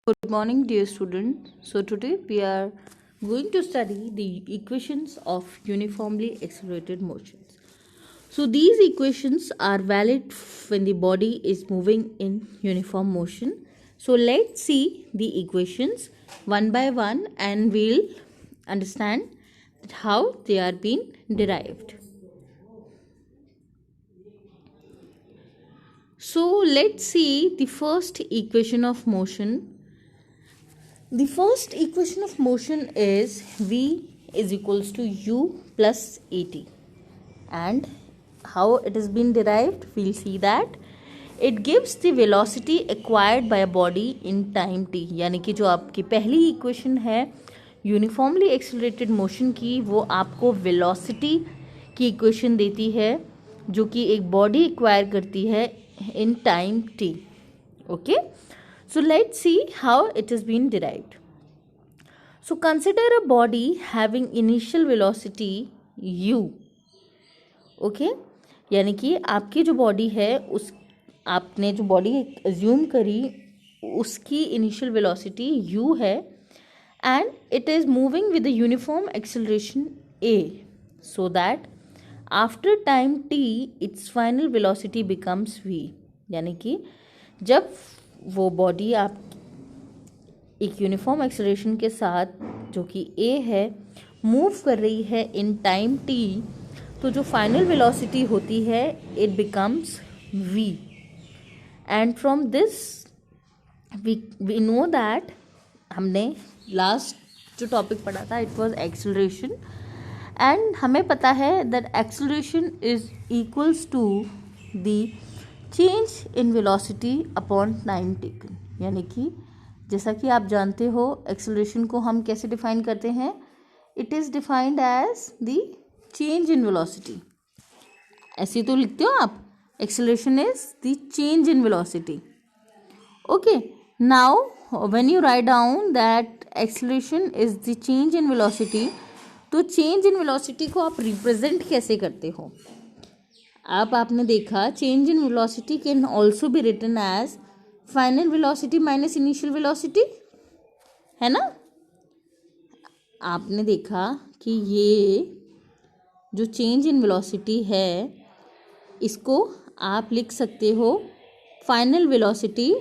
Good morning, dear students. So today we are going to study the equations of uniformly accelerated motions. So these equations are valid when the body is moving in uniform motion. So let's see the equations one by one and we'll understand how they are being derived. So let's see the first equation of motion. The first equation of motion is V is equals to U plus AT. And how it has been derived, we'll see that. It gives the velocity acquired by a body in time t. यानी कि जो आपकी पहली equation है uniformly accelerated motion की, वो आपको velocity की इक्वेशन देती है जो कि एक बॉडी एक्वायर करती है in time t. Okay? So let's see how it has been derived. So consider a body having initial velocity u. Okay? यानी कि आपकी जो बॉडी है उस आपने जो बॉडी अज्यूम करी उसकी इनिशियल वेलोसिटी u है and it is moving with a uniform acceleration a, so that after time t its final velocity becomes v. यानी कि जब वो बॉडी आप एक यूनिफॉर्म एक्सेलरेशन के साथ जो कि a है मूव कर रही है इन टाइम t, तो जो फाइनल वेलोसिटी होती है it becomes v. And from this we know that हमने लास्ट जो टॉपिक पढ़ा था इट वाज एक्सेलरेशन, एंड हमें पता है that acceleration is equals to the change in velocity upon time taken. यानी कि जैसा कि आप जानते हो एक्सेलरेशन को हम कैसे डिफाइन करते हैं, it is defined as the change in velocity. ऐसे तो लिखते हो आप, acceleration is the change in velocity. Okay, now when you write down that acceleration is the change in velocity, तो चेंज इन वेलोसिटी को आप रिप्रेजेंट कैसे करते हो? आपने देखा change in velocity can also be written as final velocity minus initial velocity, है ना. आपने देखा कि ये जो चेंज इन वेलोसिटी है इसको आप लिख सकते हो final velocity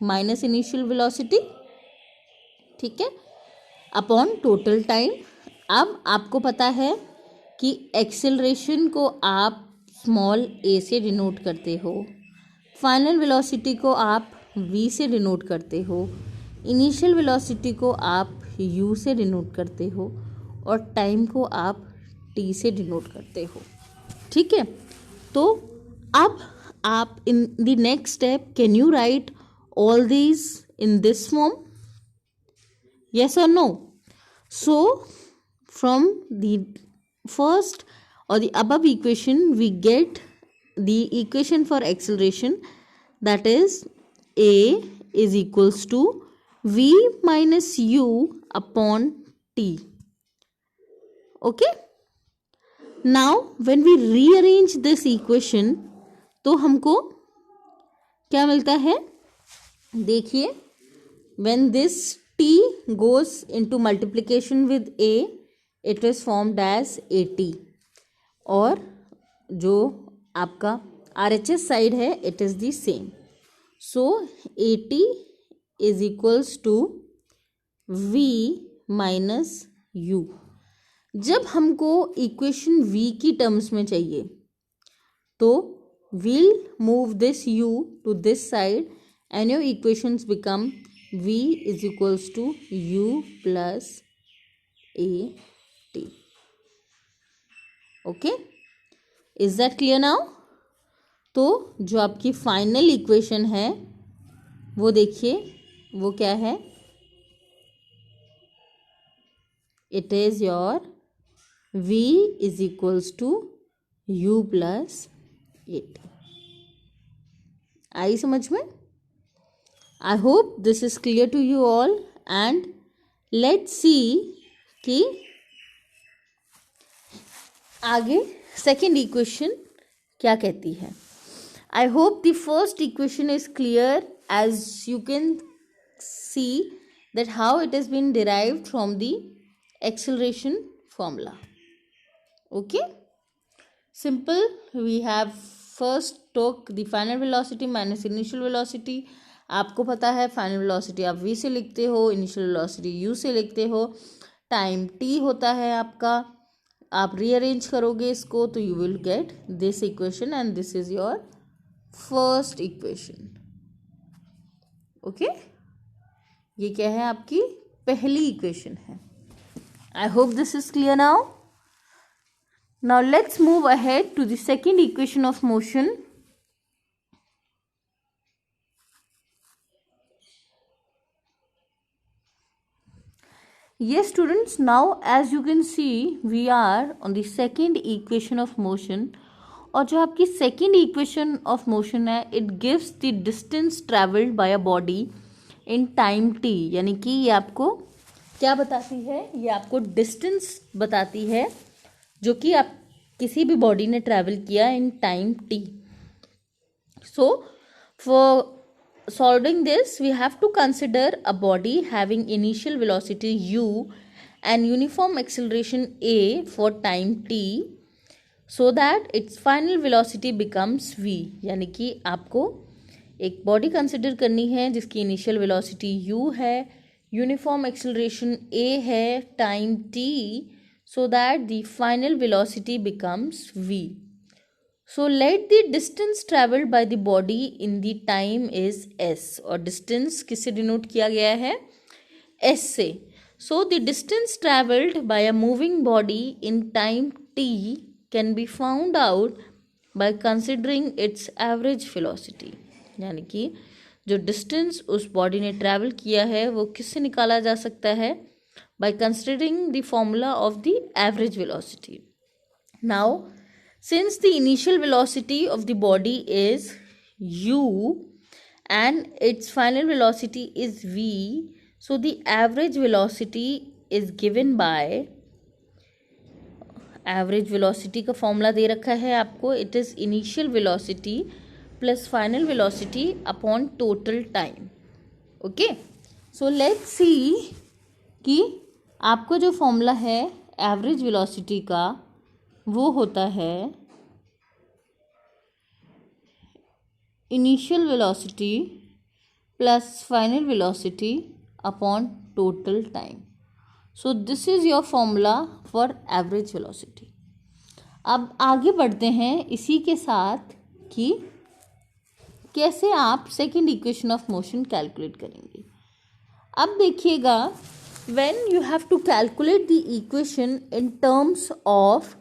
minus initial velocity, ठीक है, अपॉन टोटल टाइम. अब आपको पता है कि एक्सेलरेशन को आप स्मॉल a से डिनोट करते हो, फाइनल वेलोसिटी को आप v से डिनोट करते हो, इनिशियल वेलोसिटी को आप u से डिनोट करते हो और टाइम को आप t से डिनोट करते हो. ठीक है, तो अब आप इन the next step can you right all these in this form, yes or no? So from the first or the above equation we get the equation for acceleration, that is a is equals to v minus u upon t. Okay, now when we rearrange this equation तो हमको क्या मिलता है? देखिए, when this t goes into multiplication with a it is formed as at, और जो आपका RHS side है it is the same. So at is equals to v minus u. जब हमको इक्वेशन v की टर्म्स में चाहिए तो we'll move this u to this side and your equations become v is equals to u plus at. Okay, is that clear now? तो जो आपकी final equation है वो देखिए वो क्या है, it is your v is equals to u plus at. आई समझ में? I hope this is clear to you all. And let's see कि आगे सेकेंड इक्वेशन क्या कहती है. I hope the first equation is clear. As you can see that how it has been derived from the acceleration formula. Okay, simple. We have first took the final velocity minus initial velocity. आपको पता है final velocity आप v से लिखते हो, initial velocity u से लिखते हो, टाइम t होता है आपका. आप रीअरेंज करोगे इसको तो you will get this equation and this is your first equation. Okay, ये क्या है? आपकी पहली इक्वेशन है. I hope this is clear now. Now let's move ahead to the second equation of motion. Yes students, now as you can see we are on the second equation of motion. और जो आपकी second equation of motion है it gives the distance travelled by a body in time t. यानी कि ये आपको क्या बताती है? ये आपको distance बताती है जो कि आप किसी भी body ने travel किया in time t. So for solving this we have to consider a body having initial velocity u and uniform acceleration a for time t so that its final velocity becomes v. यानी कि आपको एक body consider करनी है जिसकी initial velocity u है, uniform acceleration a है, time t, so that the final velocity becomes v. So let the distance travelled by the body in the time is s. और distance किससे denote किया गया है? s से. So the distance travelled by a moving body in time t can be found out by considering its average velocity. यानी कि जो distance उस body ने travel किया है वो किससे निकाला जा सकता है? By considering the formula of the average velocity. Now since the initial velocity of the body is u and its final velocity is v, so the average velocity is given by, average velocity का formula दे रखा है आपको, it is initial velocity plus final velocity upon total time. Okay, so let's see कि आपको जो formula है average velocity का वो होता है initial velocity plus final velocity upon total time. So this is your formula for average velocity. अब आगे बढ़ते हैं इसी के साथ कि कैसे आप second equation of motion calculate करेंगे. अब देखिएगा, when you have to calculate the equation in terms of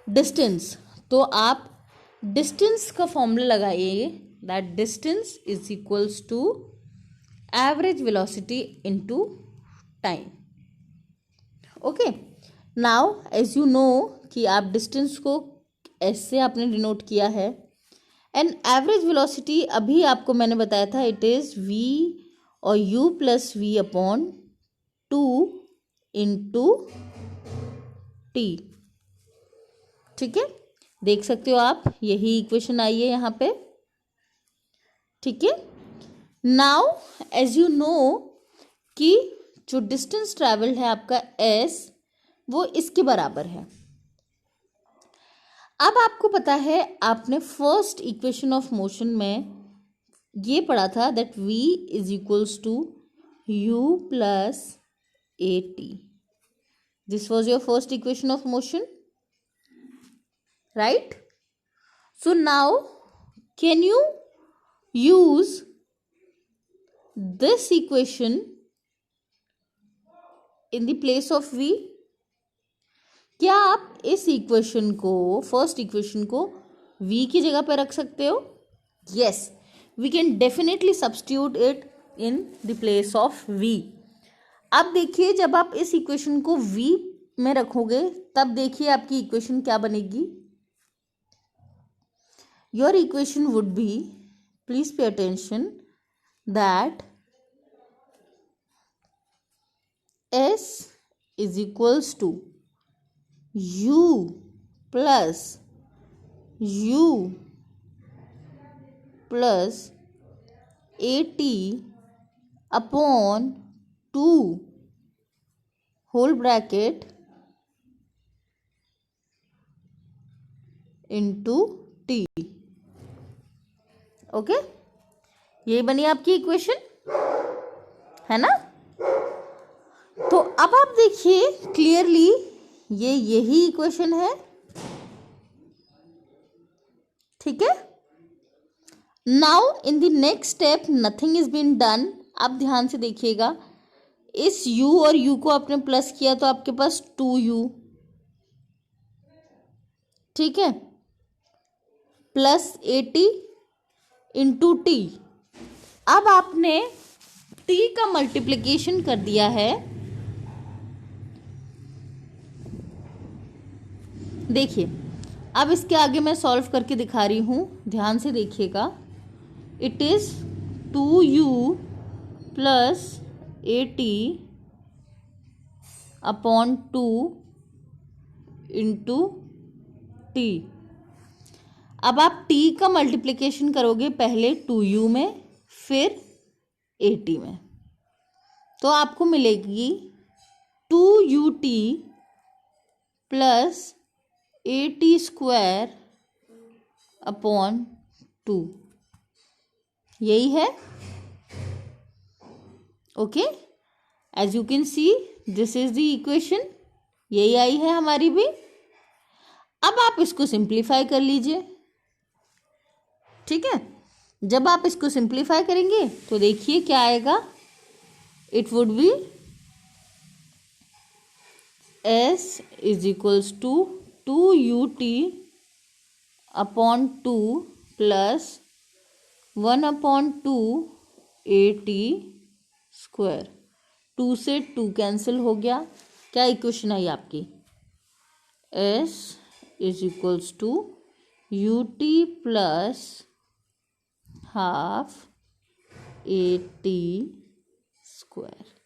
distance, तो आप डिस्टेंस का फॉर्मूला लगाइए. That distance is equals to average velocity into time. Okay, now as you know कि आप distance को एस से आपने डिनोट किया है एंड एवरेज वेलोसिटी अभी आपको मैंने बताया था इट इज़ v और u plus v upon 2 into t. ठीक है, देख सकते हो आप, यही इक्वेशन आई है यहाँ पे. ठीक है, नाउ एज यू नो कि जो डिस्टेंस ट्रैवल्ड है आपका s वो इसके बराबर है. अब आपको पता है, आपने फर्स्ट इक्वेशन ऑफ मोशन में ये पढ़ा था that v is equals to u plus a t. This was your first equation of motion, right? So now can you use this equation in the place of v? क्या आप इस equation को, first equation को v की जगह पर रख सकते हो? Yes, we can definitely substitute it in the place of v. अब देखिए, जब आप इस इक्वेशन को v में रखोगे तब देखिए आपकी इक्वेशन क्या बनेगी. Your equation would be, please pay attention, that s is equals to u plus u plus AT upon 2 whole bracket into T. Okay, ये बनी आपकी इक्वेशन, है ना। तो अब आप देखिए क्लियरली, ये यही इक्वेशन है, ठीक है। Now in the next step nothing is been done. आप ध्यान से देखिएगा, इस u और u को आपने प्लस किया तो आपके पास 2u, ठीक है, प्लस 80 इंटू टी। अब आपने t का मल्टीप्लिकेशन कर दिया है। देखिए, अब इसके आगे मैं सॉल्व करके दिखा रही हूँ, ध्यान से देखिएगा। It is 2u plus 80 upon 2 into T. अब आप t का मल्टीप्लिकेशन करोगे पहले 2u में, फिर 80 में, तो आपको मिलेगी 2ut प्लस 80 स्क्वायर अपॉन 2। यही है, okay. As you can see this is the equation, यही आई है हमारी भी। अब आप इसको सिंप्लीफाई कर लीजिए, ठीक है। जब आप इसको सिंप्लीफाई करेंगे तो देखिए क्या आएगा। It would be s is equals to 2ut upon 2 plus 1 upon 2 at square. 2 से 2 कैंसिल हो गया। क्या इक्वेशन आई आपकी? s is equals to ut plus half at square.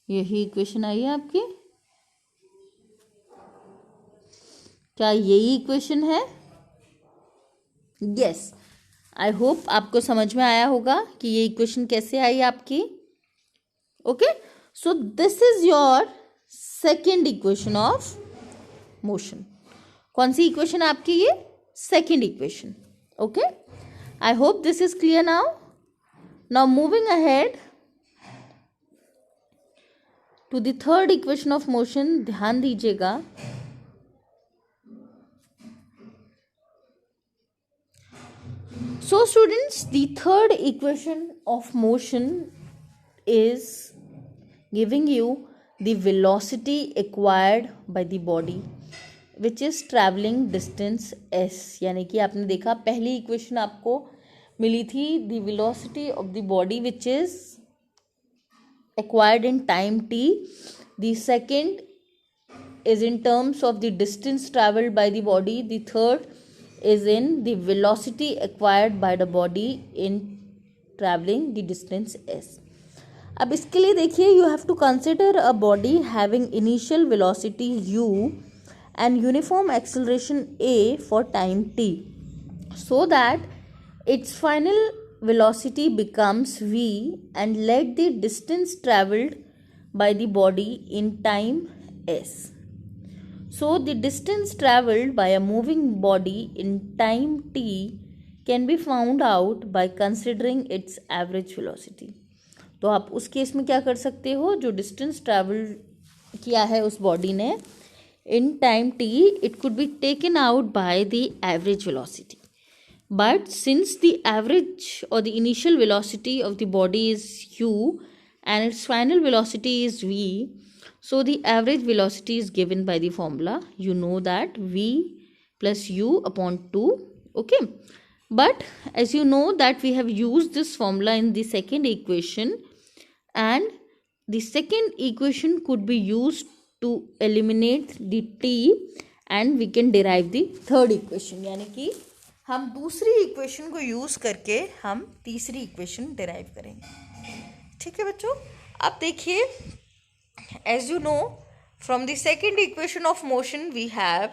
यही इक्वेशन आई है आपकी। क्या यही इक्वेशन है? यस, आई होप आपको समझ में आया होगा कि ये इक्वेशन कैसे आई आपकी। Okay, so this is your second equation of motion. कौन सी इक्वेशन आपकी? ये second equation. Okay, I hope this is clear now. Now moving ahead to the third equation of motion. ध्यान दीजिएगा, so students, the third equation of motion is giving you the velocity acquired by the body which is traveling distance s। यानी कि आपने देखा पहली equation आपको मिली थी the velocity of the body which is acquired in time t, the second is in terms of the distance traveled by the body, the third is in the velocity acquired by the body in traveling the distance s। अब इसके लिए देखिए, you have to consider a body having initial velocity u and uniform acceleration a for time t, so that its final velocity becomes v, and let the distance traveled by the body in time s। So the distance traveled by a moving body in time t can be found out by considering its average velocity। तो आप उस case में क्या कर सकते हो, जो distance travel किया है उस बॉडी ने in time t, it could be taken out by the average velocity, but since the average or the initial velocity of the body is u and its final velocity is v, so the average velocity is given by the formula, you know, that v plus u upon 2, okay। But as you know that we have used this formula in the second equation, and the second equation could be used to eliminate the t, and we can derive the third equation। यानी कि हम दूसरी equation को use करके हम तीसरी equation derive करेंगे। ठीक है बच्चों, अब देखिए, as you know from the second equation of motion we have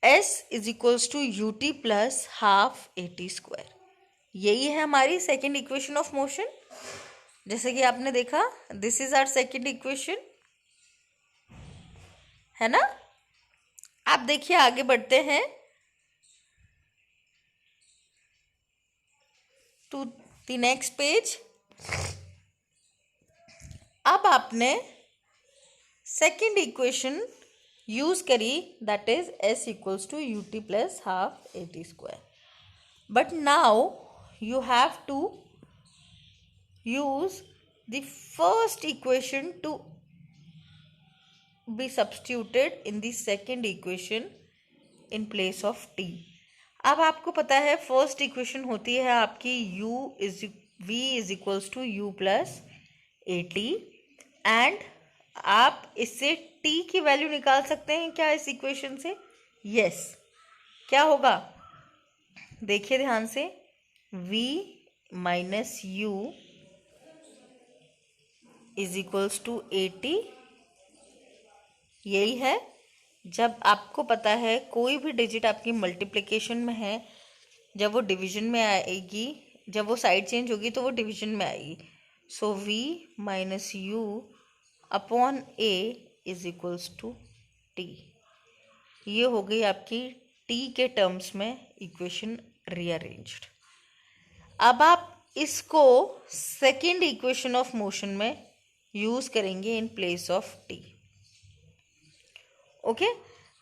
s is equals to u t plus half a t square. यही है हमारी सेकेंड इक्वेशन ऑफ मोशन। जैसे कि आपने देखा, this is our second equation, है ना। आप देखिए, आगे बढ़ते हैं टू द नेक्स्ट पेज। अब आपने सेकेंड इक्वेशन यूज करी, that is s equals to u t plus half a t square. But now you have to use the first equation to be substituted in the second equation in place of t। अब आपको पता है first equation होती है आपकी v is equals to u plus a t, and आप इससे t की वैल्यू निकाल सकते हैं क्या इस इक्वेशन से? यस। क्या होगा, देखिए ध्यान से, v minus u is equals to a t. यही है, जब आपको पता है कोई भी डिजिट आपकी मल्टीप्लिकेशन में है, जब वो डिवीजन में आएगी, जब वो साइड चेंज होगी तो वो डिवीजन में आएगी। So v minus u upon a is equals to t। ये हो गई आपकी t के टर्म्स में इक्वेशन रीअरेंज्ड। अब आप इसको सेकेंड इक्वेशन ऑफ मोशन में यूज करेंगे in place of t। Okay,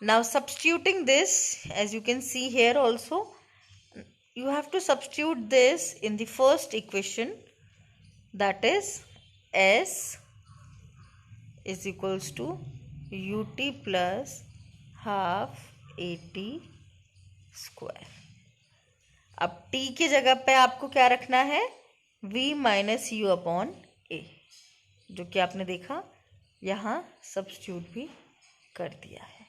now substituting this, as you can see here also, you have to substitute this in the first equation, that is s is equals to ut plus half at square। अब t की जगह पे आपको क्या रखना है, v minus u upon ए, जो कि आपने देखा यहाँ सब्स्टिट्यूट भी कर दिया है।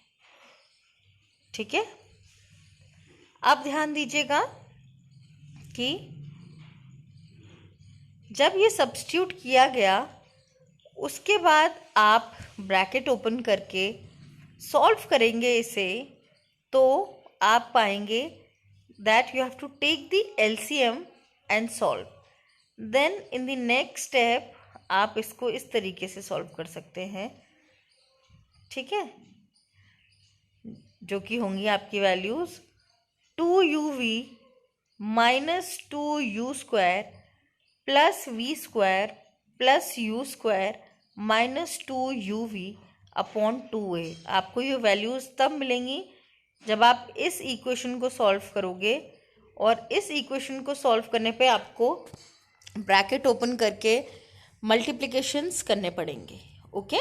ठीक है, अब ध्यान दीजिएगा कि जब ये सब्स्टिट्यूट किया गया, उसके बाद आप ब्रैकेट ओपन करके सॉल्व करेंगे इसे, तो आप पाएंगे that you have to take the LCM and solve. Then in the next step आप इसको इस तरीके से सॉल्व कर सकते हैं। ठीक है, जो कि होंगी आपकी values 2uv minus 2u square plus v square plus u square minus 2uv upon 2a। आपको ये वैल्यूज़ तब मिलेंगी जब आप इस इक्वेशन को सॉल्व करोगे, और इस इक्वेशन को सॉल्व करने पे आपको ब्रैकेट ओपन करके मल्टीप्लिकेशंस करने पड़ेंगे। ओके,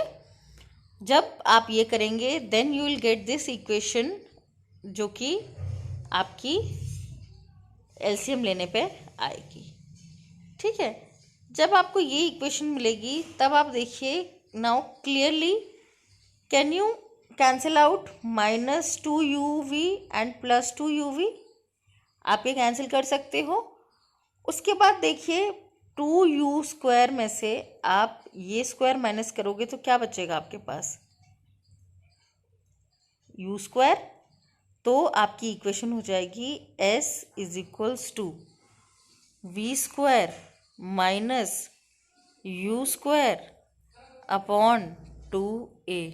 जब आप ये करेंगे then you will get this equation, जो कि आपकी एलसीएम लेने पे आएगी। ठीक है, जब आपको ये इक्वेशन मिलेगी तब आप देखिए, now clearly can you cancel out minus 2uv and plus 2uv, आप ये कैंसिल कर सकते हो। उसके बाद देखिए 2u स्क्वायर में से आप ये स्क्वायर माइनस करोगे तो क्या बचेगा आपके पास, u स्क्वायर। तो आपकी इक्वेशन हो जाएगी s is equals to v square minus u square upon 2a।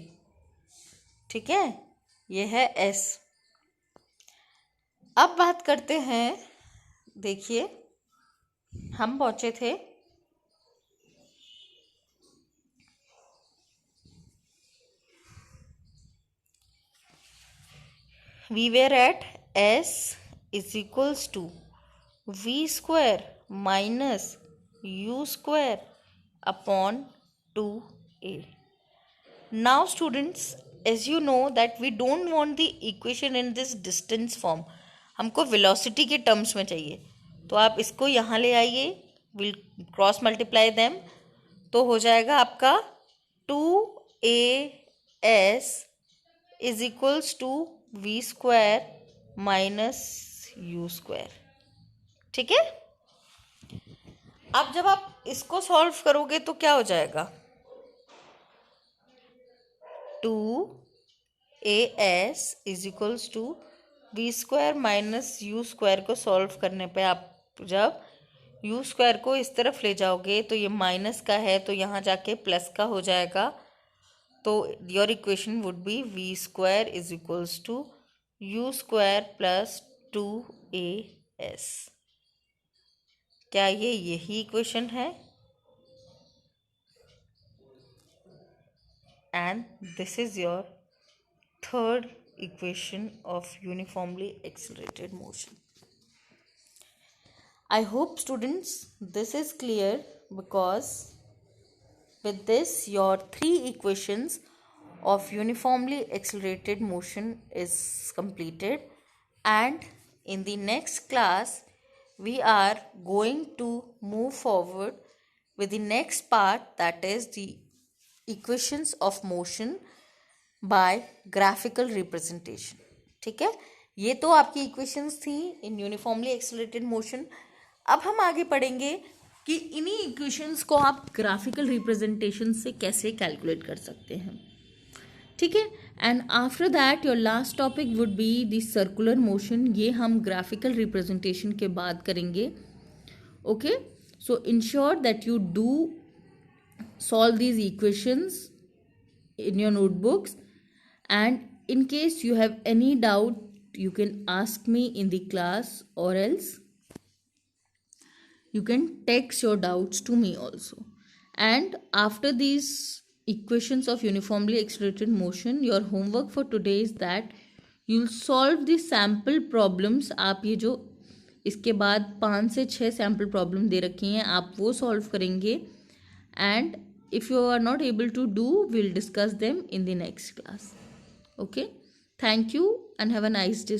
ठीक है, ये है s। अब बात करते हैं, देखिए हम पहुंचे थे we were at s is equals to v square minus u square upon 2a। Now students, as you know that we don't want the equation in this distance form, हमको velocity के terms में चाहिए, तो आप इसको यहाँ ले आइए, विल क्रॉस मल्टीप्लाई देम, तो हो जाएगा आपका 2as is equals to v square minus u square. ठीक है, अब जब आप इसको सॉल्व करोगे तो क्या हो जाएगा, 2 a s is equals to v square minus u square को सॉल्व करने पे आप जब यू स्क्वायर को इस तरफ ले जाओगे तो ये माइनस का है तो यहाँ जाके प्लस का हो जाएगा. तो your equation would be v square is equals to u square plus 2as. क्या ये यही इक्वेशन है? And this is your third equation of uniformly accelerated motion. I hope students this is clear, because with this your three equations of uniformly accelerated motion is completed, and in the next class we are going to move forward with the next part, that is the equations of motion by graphical representation. ठीक है, ये तो आपकी equations थी इन uniformly accelerated motion. अब हम आगे पढ़ेंगे कि इन्हीं इक्वेशंस को आप ग्राफिकल रिप्रेजेंटेशन से कैसे कैलकुलेट कर सकते हैं. ठीक है, and after that your last topic would be the circular motion. ये हम ग्राफिकल रिप्रेजेंटेशन के बाद करेंगे. Okay, so ensure that you do solve these equations in your notebooks, and in case you have any doubt you can ask me in the class, or else you can text your doubts to me also. And after these equations of uniformly accelerated motion, your homework for today is that you'll solve the sample problems. आप ये जो इसके बाद 5 से 6 sample problem दे रखी हैं आप वो सॉल्व करेंगे, and if you are not able to do, we'll discuss them in the next class. Okay, thank you and have a nice day.